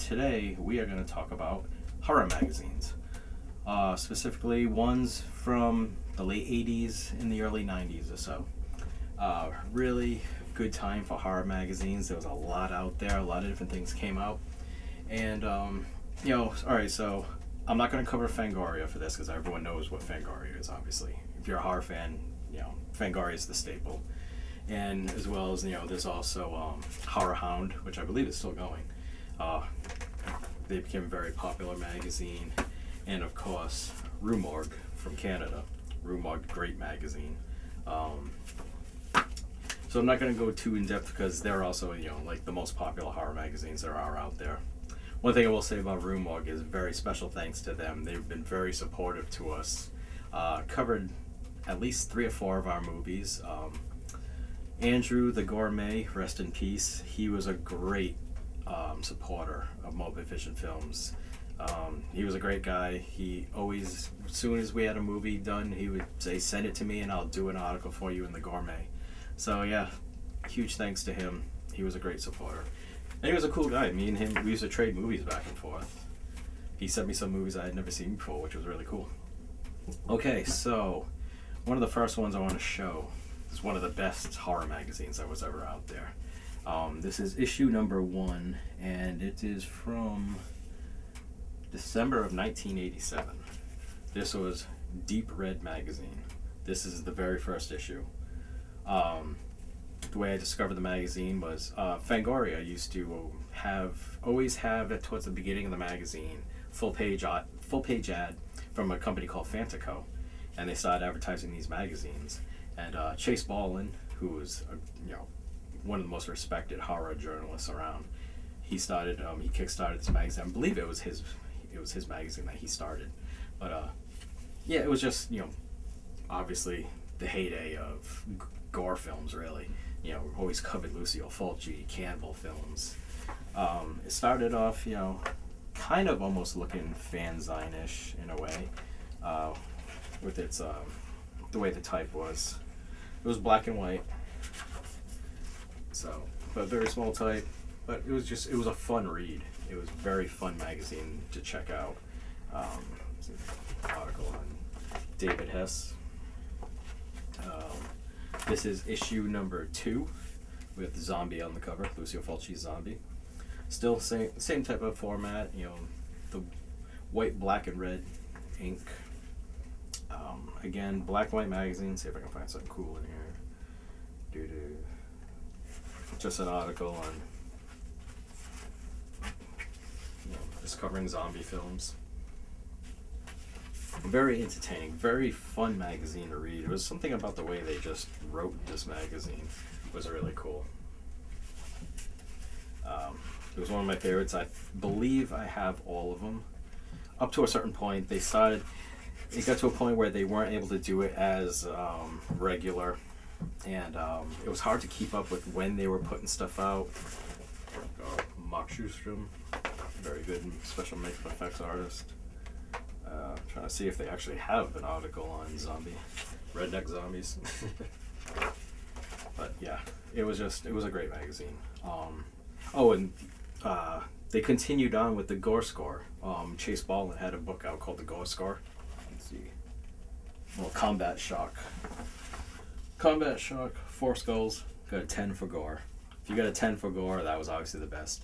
today we are going to talk about horror magazines, specifically ones from the late 80's and the early 90's or so. Really good time for horror magazines. There was a lot out there, a lot of different things came out. And, alright, so I'm not going to cover Fangoria for this because everyone knows what Fangoria is, obviously. If you're a horror fan, Fangoria is the staple. And as well as, there's also Horror Hound, which I believe is still going. They became a very popular magazine. And of course, Rue Morgue from Canada. Rue Morgue, great magazine. So I'm not going to go too in depth because they're also, like the most popular horror magazines there are out there. One thing I will say about Rue Morgue is very special thanks to them. They've been very supportive to us. Covered at least 3 or 4 of our movies. Andrew the Gourmet, rest in peace. He was a great supporter of Morbid Visionfilms. He was a great guy. He always, as soon as we had a movie done, he would say, send it to me and I'll do an article for you in the Gourmet. So yeah, huge thanks to him. He was a great supporter. And he was a cool guy. Me and him, we used to trade movies back and forth. He sent me some movies I had never seen before, which was really cool. Okay, so one of the first ones I want to show is one of the best horror magazines that was ever out there. This is issue number 1, and it is from December of 1987. This was Deep Red magazine. This is the very first issue. The way I discovered the magazine was Fangoria used to always have it towards the beginning of the magazine full page ad from a company called Fantaco, and they started advertising these magazines. And Chase Ballin, who was one of the most respected horror journalists around, he kickstarted this magazine. I believe it was his magazine that he started, but it was just obviously the heyday of gore films, really. Always covered Lucio Fulci, Cannibal films. It started off, kind of almost looking fanzine-ish in a way, with its the way the type was. It was black and white, but very small type. But it was a fun read. It was a very fun magazine to check out. Article on David Hess. This is issue number 2 with Zombie on the cover, Lucio Fulci's Zombie. Still same type of format, the white, black, and red ink. Again, black and white magazine. See if I can find something cool in here. Just an article on discovering zombie films. Very entertaining, very fun magazine to read. It was something about the way they just wrote this magazine was really cool. It was one of my favorites. I believe I have all of them. Up to a certain point, it got to a point where they weren't able to do it as regular, and it was hard to keep up with when they were putting stuff out. Mark Schustrom, very good special makeup effects artist. Trying to see if they actually have an article on redneck zombies. But yeah, it was a great magazine. They continued on with the Gore Score. Chase Ballin had a book out called the Gore Score. Let's see. Well, Combat Shock, 4 skulls, got a 10 for gore. If you got a 10 for gore, that was obviously the best.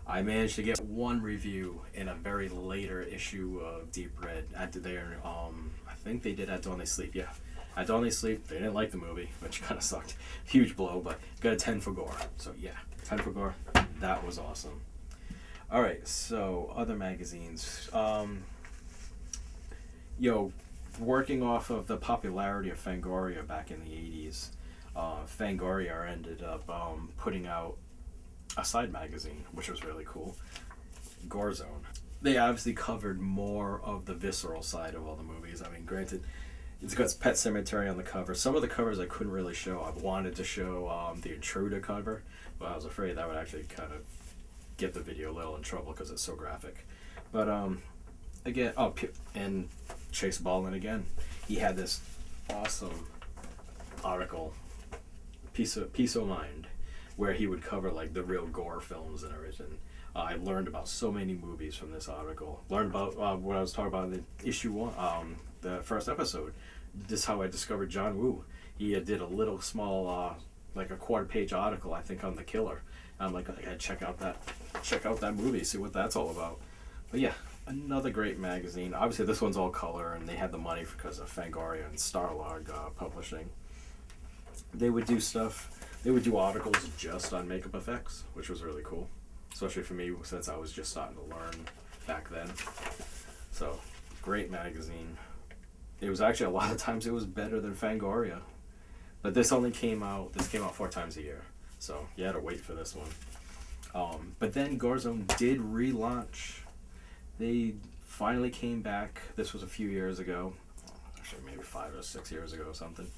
I managed to get one review in a very later issue of Deep Red. I think they did At Dawn They Sleep. Yeah, At Dawn They Sleep. They didn't like the movie, which kind of sucked. Huge blow, but got a 10 for gore. So yeah, 10 for gore. That was awesome. All right, so other magazines. Working off of the popularity of Fangoria back in the 80's, Fangoria ended up putting out a side magazine, which was really cool, Gore Zone. They obviously covered more of the visceral side of all the movies. I mean, granted, it's got Pet Sematary on the cover. Some of the covers I couldn't really show. I wanted to show the Intruder cover, but I was afraid that would actually kind of get the video a little in trouble because it's so graphic. But again, and Chase Ballin again, he had this awesome article, Peace of Mind, where he would cover like the real gore films and everything. I learned about so many movies from this article. Learned about what I was talking about in the issue 1, the first episode. This is how I discovered John Woo. He did a little small, like a quarter-page article, I think, on The Killer. I'm like, I gotta check out that movie, see what that's all about. But yeah, another great magazine. Obviously, this one's all color, and they had the money because of Fangoria and Starlog Publishing. They would do stuff. They would do articles just on makeup effects, which was really cool, especially for me since I was just starting to learn back then. So, great magazine. It was actually, a lot of times it was better than Fangoria. But this came out 4 times a year. So you had to wait for this one. But then Garzone did relaunch. They finally came back. This was a few years ago. Actually, maybe 5 or 6 years ago or something.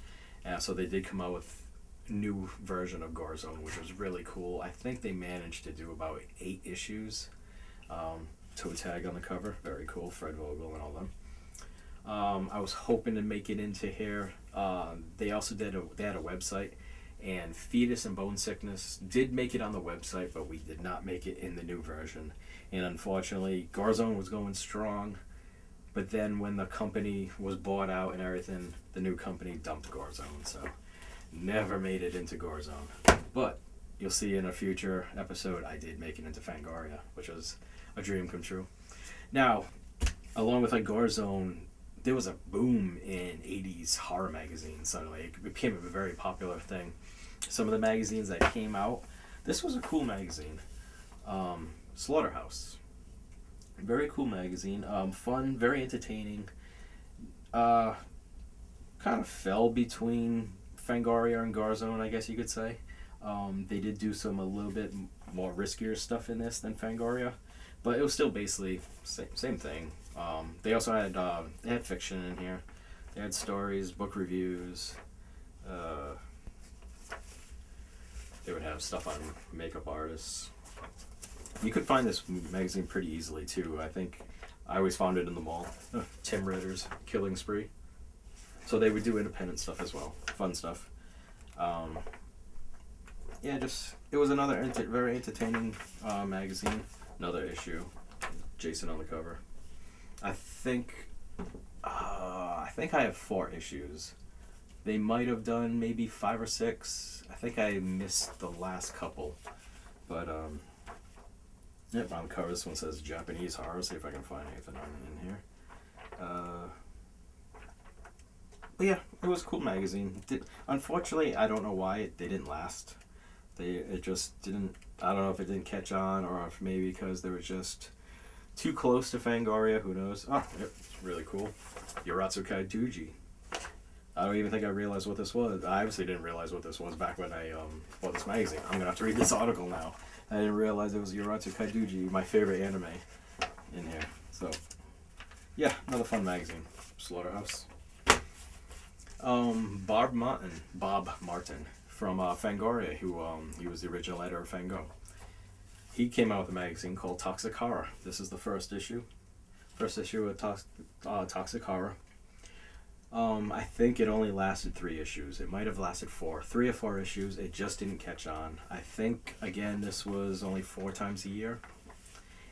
So they did come out with a new version of Garzone, which was really cool. I think they managed to do about 8 issues. Toe tag on the cover. Very cool. Fred Vogel and all them. I was hoping to make it into here. They also had a website, and Fetus and Bone Sickness did make it on the website, but we did not make it in the new version. And unfortunately, Garzone was going strong, but then when the company was bought out and everything, the new company dumped Garzone, so never made it into Garzone. But you'll see in a future episode, I did make it into Fangoria, which was a dream come true. Now, along with like Garzone, there was a boom in 80's horror magazines suddenly. It became a very popular thing. Some of the magazines that came out, this was a cool magazine. Slaughterhouse. Very cool magazine. Fun, very entertaining. Kind of fell between Fangoria and Garzone, I guess you could say. They did do a little bit more riskier stuff in this than Fangoria, but it was still basically same thing. They also had they had fiction in here. They had stories, book reviews. They would have stuff on makeup artists. You could find this magazine pretty easily too. I think I always found it in the mall. Tim Ritter's Killing Spree. So they would do independent stuff as well, fun stuff. Yeah, it was another very entertaining magazine. Another issue. Jason on the cover. I think I have 4 issues. They might have done maybe 5 or 6. I think I missed the last couple. But yep, on the cover this one says Japanese horror. See if I can find anything on it in here. But yeah, it was a cool magazine. Unfortunately, I don't know why they didn't last. It just didn't. I don't know if it didn't catch on, or if maybe because they were just too close to Fangoria. Who knows? Oh, yep, it's really cool. Yoratsukai Duji. I don't even think I realized what this was. I obviously didn't realize what this was back when I bought this magazine. I'm gonna have to read this article now. I didn't realize it was Yoratsukai Duji, my favorite anime, in here. So, yeah, another fun magazine. Slaughterhouse. Bob Martin from Fangoria, who he was the original editor of Fango. He came out with a magazine called Toxic Horror. This is the first issue. First issue of Toxic Horror. I think it only lasted 3 issues. It might have lasted 4. 3 or 4 issues. It just didn't catch on. I think, again, this was only 4 times a year.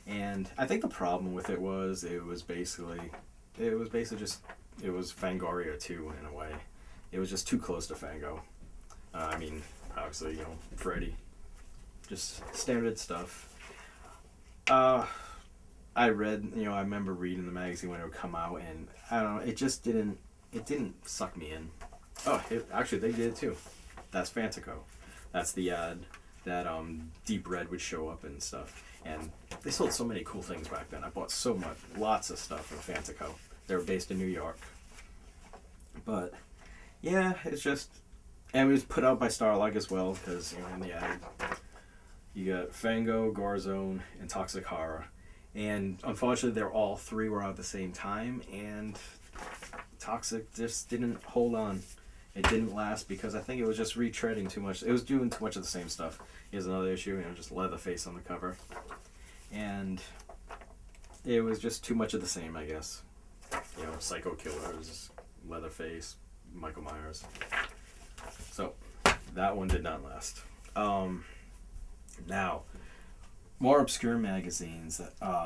And I think the problem with it was basically Fangoria 2 in a way. It was just too close to Fango. I mean, obviously, Freddy. Just standard stuff. I remember reading the magazine when it would come out, and I don't know, it didn't suck me in. Oh, actually, they did too. That's Fantico. That's the ad that Deep Red would show up and stuff. And they sold so many cool things back then. I bought lots of stuff from Fantico. They were based in New York. But, yeah, it's just... And it was put out by Starlog as well, because, in the ad, you got Fango, Garzone, and Toxic Horror. And, unfortunately, all 3 were out at the same time, and Toxic just didn't hold on. It didn't last because I think it was just retreading too much. It was doing too much of the same stuff. Here's another issue, just Leatherface on the cover. And it was just too much of the same, I guess. Psycho Killers, Leatherface, Michael Myers. So, that one did not last. Now, More obscure magazines.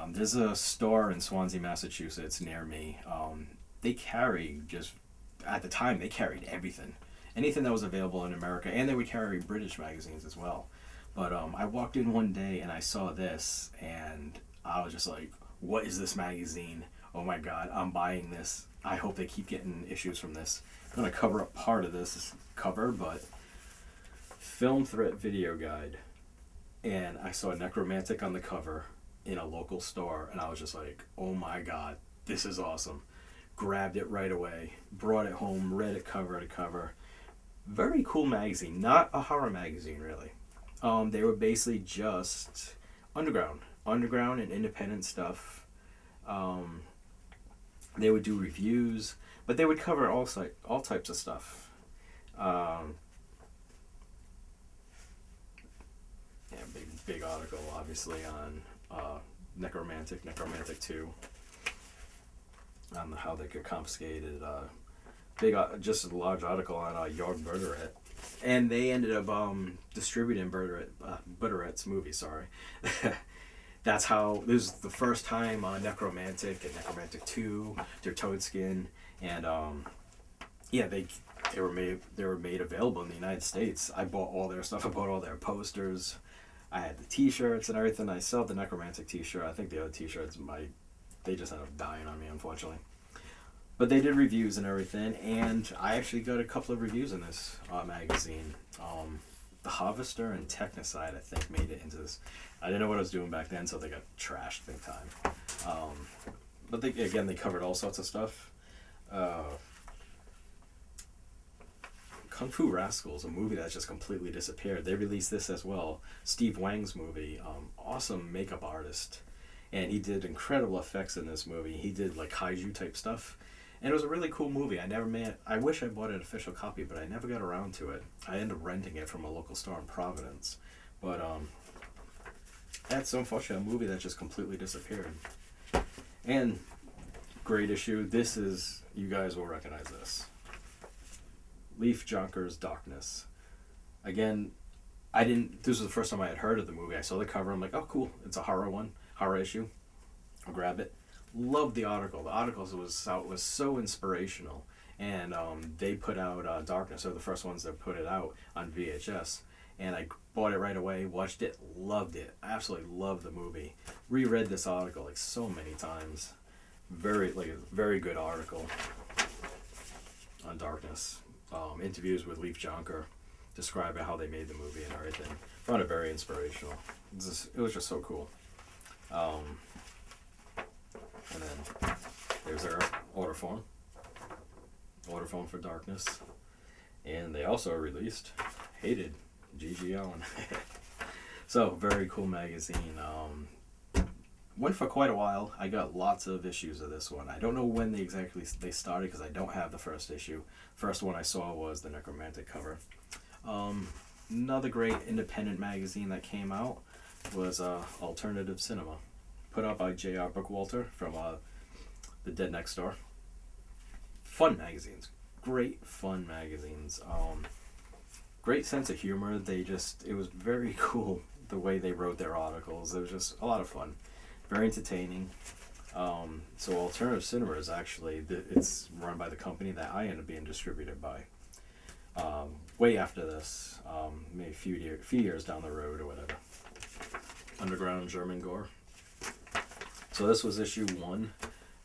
There's a store in Swansea, Massachusetts, near me. They carry just at the time they carried everything, anything that was available in America, and they would carry British magazines as well. But I walked in one day and I saw this, and I was just like, "What is this magazine? Oh my God, I'm buying this. I hope they keep getting issues from this." I'm gonna cover up part of this cover, but Film Threat Video Guide. And I saw Necromantic on the cover in a local store, and I was just like, oh my God, this is awesome. Grabbed it right away, brought it home, read it cover to cover. Very cool magazine, not a horror magazine really. They were basically just underground and independent stuff. They would do reviews, but they would cover all types of stuff. Yeah, big article, obviously, on Necromantic 2, on how they could confiscate it. Just a large article on Yard Murderette. And they ended up distributing Murderette's movie, sorry. That's how, this was the first time Necromantic and Necromantic 2, their Toadskin, and yeah, they were made available in the United States. I bought all their stuff. I bought all their posters. I had the T-shirts and everything. I still have the Necromantic T-shirt. I think the other T-shirts they just ended up dying on me, unfortunately. But they did reviews and everything, and I actually got a couple of reviews in this magazine. The Harvester and Technicide, I think, made it into this. I didn't know what I was doing back then, so they got trashed big time. But they covered all sorts of stuff. Kung Fu Rascals, a movie that just completely disappeared. They released this as well. Steve Wang's movie. Awesome makeup artist. And he did incredible effects in this movie. He did like kaiju type stuff. And it was a really cool movie. I wish I bought an official copy, but I never got around to it. I ended up renting it from a local store in Providence. But that's so unfortunate, a movie that just completely disappeared. And great issue. This is, you guys will recognize this. Leif Jonker's Darkness. Again, this was the first time I had heard of the movie. I saw the cover, I'm like, oh cool, it's a horror issue. I'll grab it. Loved the article. The article was so inspirational. And they put out Darkness, or the first ones that put it out on VHS. And I bought it right away, watched it, loved it. I absolutely loved the movie. Reread this article like so many times. Very good article on Darkness. Interviews with Leif Jonker, describing how they made the movie and everything. Found it very inspirational. It was just so cool. And then there's their order form for Darkness. And they also released Hated, G.G. Allen. So, very cool magazine. Went for quite a while. I got lots of issues of this one. I don't know when they started because I don't have the first issue. First one I saw was the Necromantic cover. Another great independent magazine that came out was Alternative Cinema, put out by J.R. Bookwalter from The Dead Next Door. Fun magazines. Great fun magazines. Great sense of humor. It was very cool the way they wrote their articles. It was just a lot of fun. Very entertaining. So Alternative Cinema is actually, it's run by the company that I ended up being distributed by. Way after this, maybe a few years down the road or whatever. Underground German Gore. So this was issue 1.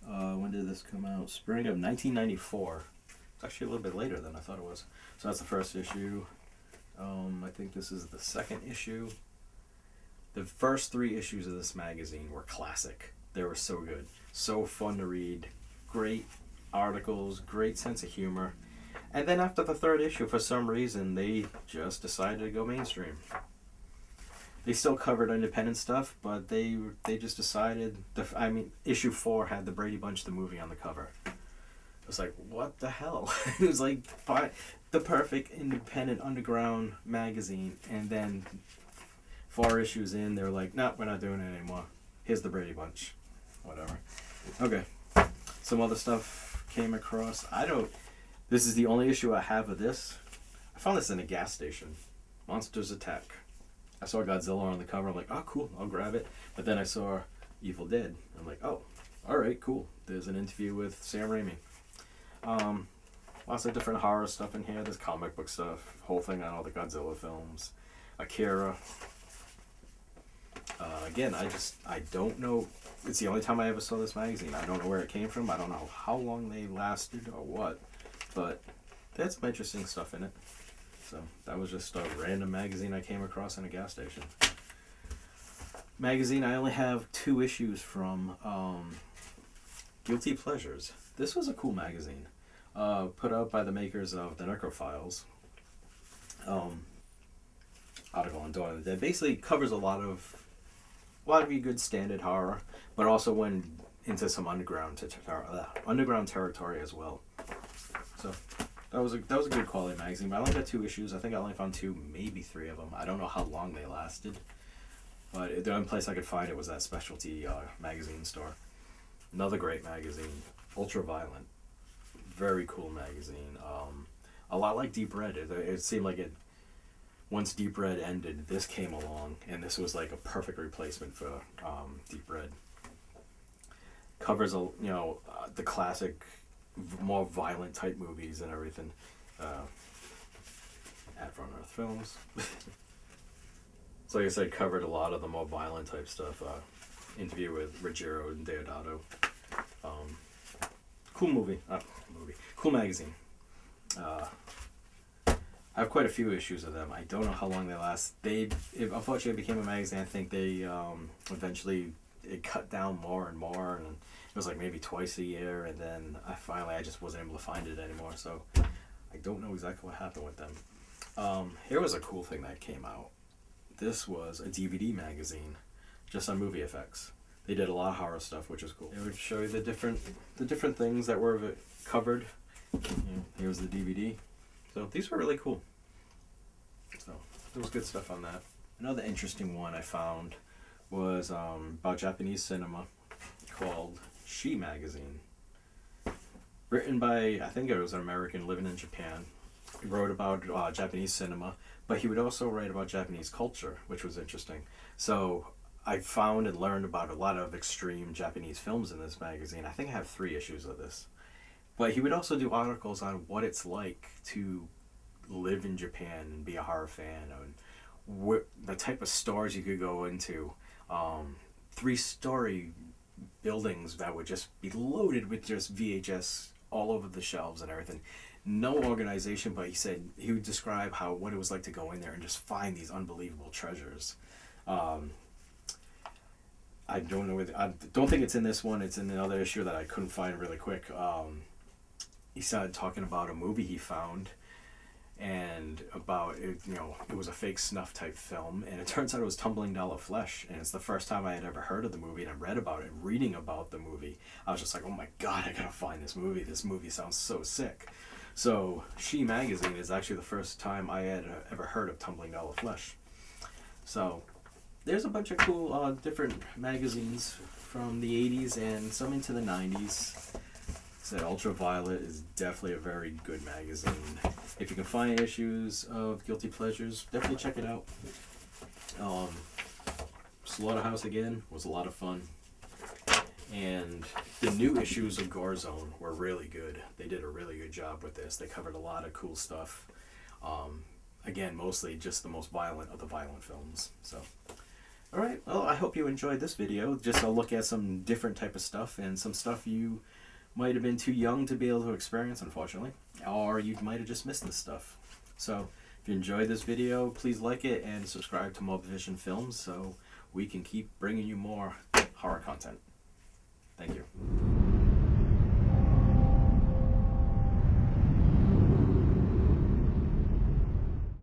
When did this come out? Spring of 1994. It's actually a little bit later than I thought it was. So that's the first issue. I think this is the second issue. The first 3 issues of this magazine were classic. They were so good. So fun to read. Great articles, great sense of humor. And then after the 3rd issue, for some reason, they just decided to go mainstream. They still covered independent stuff, but they just decided... issue 4 had the Brady Bunch the movie on the cover. It was like, what the hell? It was like the perfect independent underground magazine, and then 4 issues in, they were like, nah, we're not doing it anymore. Here's the Brady Bunch. Whatever. Okay. Some other stuff came across. This is the only issue I have of this. I found this in a gas station. Monsters Attack. I saw Godzilla on the cover. I'm like, oh, cool, I'll grab it. But then I saw Evil Dead. I'm like, oh, all right, cool. There's an interview with Sam Raimi. Lots of different horror stuff in here. There's comic book stuff. Whole thing on all the Godzilla films. Akira. Again, I don't know. It's the only time I ever saw this magazine. I don't know where it came from. I don't know how long they lasted or what. But they had some interesting stuff in it. So that was just a random magazine I came across in a gas station. Magazine, I only have 2 issues from Guilty Pleasures. This was a cool magazine. Put out by the makers of the Necrophiles. Article on Dawn of the Dead. Basically covers a lot of your good standard horror, but also went into some underground territory as well. So that was a good quality magazine. But I only got 2 issues. I think I only found 2, maybe 3 of them. I don't know how long they lasted, but the only place I could find it was that specialty magazine store. Another great magazine, Ultraviolent. Very cool magazine. A lot like Deep Red. It seemed like it. Once Deep Red ended, this came along, and this was like a perfect replacement for Deep Red. Covers the classic, more violent type movies and everything. From Earth Films. So like I said, covered a lot of the more violent type stuff. Interview with Ruggiero and Deodato. Cool cool magazine. I have quite a few issues of them. I don't know how long they last. It unfortunately became a magazine. I think they eventually it cut down more and more, and it was like maybe twice a year, and then I just wasn't able to find it anymore. So I don't know exactly what happened with them. Here was a cool thing that came out. This was a DVD magazine, just on movie effects. They did a lot of horror stuff, which is cool. It would show you the different things that were covered. Here was the DVD. So these were really cool. So there was good stuff on that. Another interesting one I found was about Japanese cinema, called She Magazine. Written by, I think it was an American living in Japan. He wrote about Japanese cinema, but he would also write about Japanese culture, which was interesting. So I found and learned about a lot of extreme Japanese films in this magazine. I think I have 3 issues of this. But he would also do articles on what it's like to live in Japan and be a horror fan, and the type of stores you could go into. 3-story buildings that would just be loaded with just VHS all over the shelves and everything. No organization, but he said he would describe what it was like to go in there and just find these unbelievable treasures. I don't know. I don't think it's in this one. It's in another issue that I couldn't find really quick. He started talking about a movie he found, and about it. It was a fake snuff type film, and it turns out it was Tumbling Doll of Flesh, and it's the first time I had ever heard of the movie, and I read about it, reading about the movie. I was just like, oh my god, I gotta find this movie. This movie sounds so sick. So She Magazine is actually the first time I had ever heard of Tumbling Doll of Flesh. So there's a bunch of cool different magazines from the 80s and some into the 90s. Said Ultraviolet is definitely a very good magazine. If you can find issues of Guilty Pleasures, definitely check it out. Slaughterhouse again was a lot of fun. And the new issues of Gore Zone were really good. They did a really good job with this. They covered a lot of cool stuff. Again, mostly just the most violent of the violent films. So, alright, well, I hope you enjoyed this video. Just a look at some different type of stuff, and some stuff you might have been too young to be able to experience, unfortunately. Or you might have just missed this stuff. So, if you enjoyed this video, please like it and subscribe to Morbid Visionfilms so we can keep bringing you more horror content. Thank you.